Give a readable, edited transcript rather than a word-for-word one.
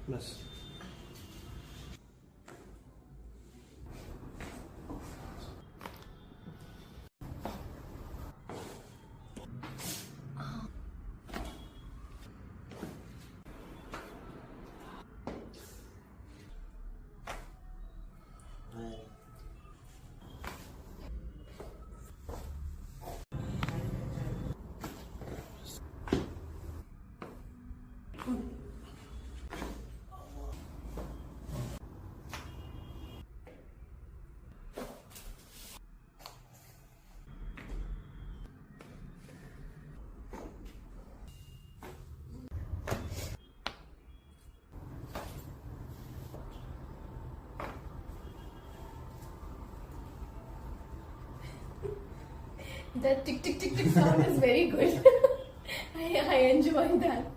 बस. That tick tick tick tick sound is very good. I enjoy that.